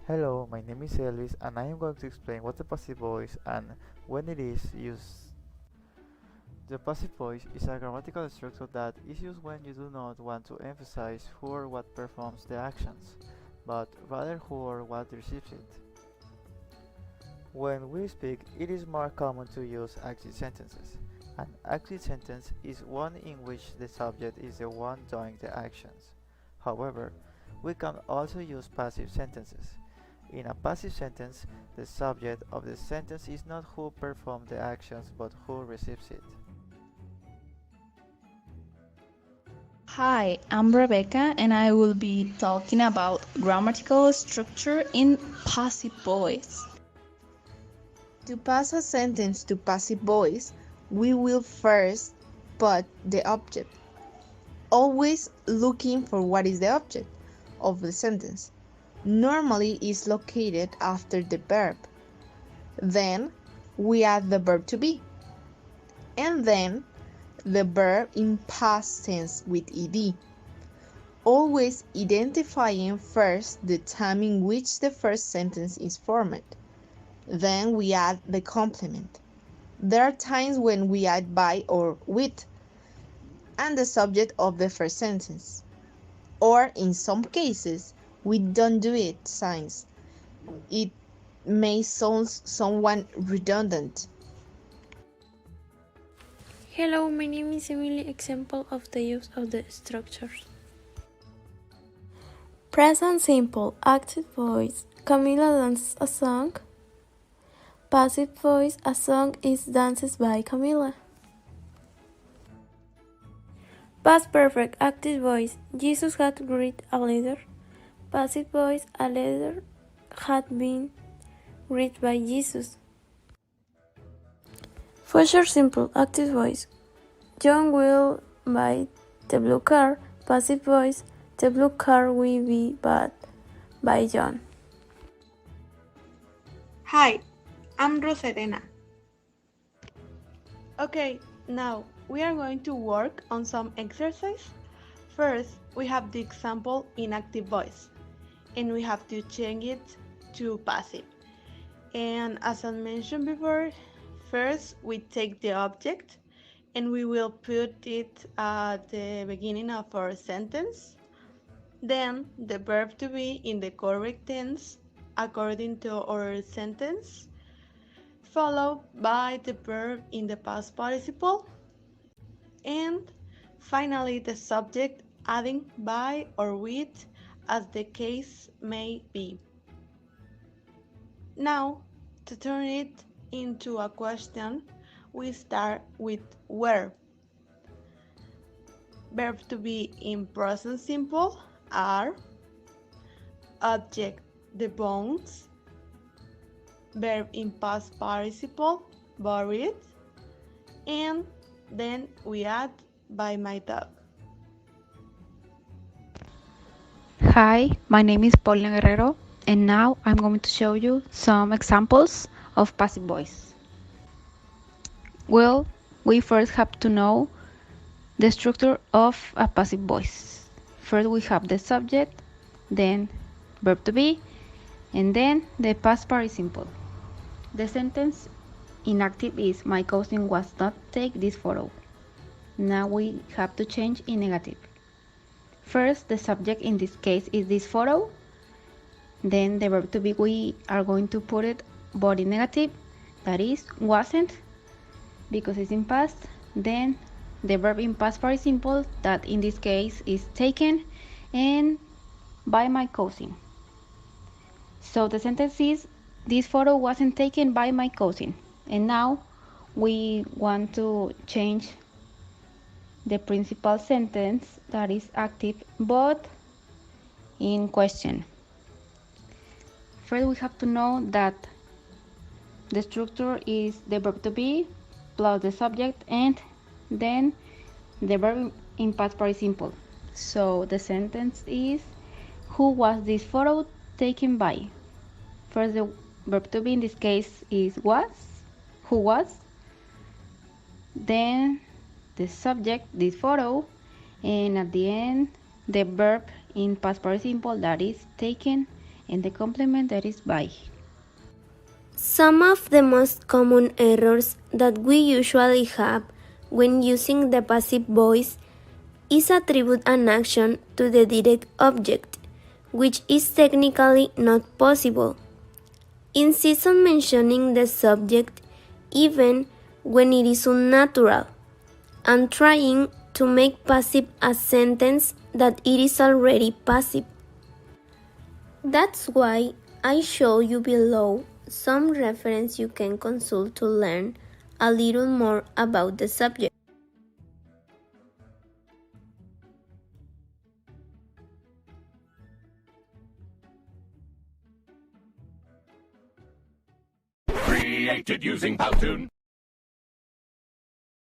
Hello, my name is Elvis and I am going to explain what the passive voice and when it is used. The passive voice is a grammatical structure that is used when you do not want to emphasize who or what performs the actions, but rather who or what receives it. When we speak, it is more common to use active sentences. An active sentence is one in which the subject is the one doing the actions. However, we can also use passive sentences. In a passive sentence, the subject of the sentence is not who performed the actions but who receives it. Hi, I'm Rebecca and I will be talking about grammatical structure in passive voice. To pass a sentence to passive voice, we will first put the object, always looking for what is the object of the sentence. Normally is located after the verb. Then we add the verb to be, and then the verb in past tense with ed. Always identifying first the time in which the first sentence is formed. Then we add the complement. There are times when we add by or with and the subject of the first sentence. Or in some cases, we don't do it signs. It may sound somewhat redundant. Hello, my name is Emily. Example of the use of the structures. Present simple, active voice. Camila dances a song. Passive voice, a song is dances by Camila. Past perfect, active voice. Jesus had read a letter. Passive voice, a letter had been read by Jesus. Future simple, active voice. John will buy the blue car. Passive voice, the blue car will be bought by John. Hi, I'm Roserena. Okay, now we are going to work on some exercise. First, we have the example in active voice, and we have to change it to passive. And as I mentioned before, first we take the object and we will put it at the beginning of our sentence. Then the verb to be in the correct tense according to our sentence, followed by the verb in the past participle, and finally the subject adding by or with as the case may be. Now, to turn it into a question, we start with where. Verbs to be in present simple are object the bones, verb in past participle buried, and then we add by my dog. Hi, my name is Paulina Guerrero, and now I'm going to show you some examples of passive voice. Well, we first have to know the structure of a passive voice. First, we have the subject, then verb to be, and then the past participle. The sentence in active is my cousin was not take this photo. Now we have to change in negative. First, the subject in this case is this photo. Then the verb to be, we are going to put it body negative, that is wasn't, because it's in past. Then the verb in past participle, that in this case is taken, and by my cousin. So the sentence is this photo wasn't taken by my cousin. And now we want to change the principal sentence, that is active but in question. First, we have to know that the structure is the verb to be plus the subject and then the verb in past participle. So the sentence is who was this photo taken by? First, the verb to be in this case is was, who was. Then the subject, this photo, and at the end the verb in past participle, that is taken, and the complement that is by. Some of the most common errors that we usually have when using the passive voice is attribute an action to the direct object, which is technically not possible. Insist on mentioning the subject even when it is unnatural, and trying to make passive a sentence that it is already passive. That's why I show you below some reference you can consult to learn a little more about the subject. Created using Powtoon.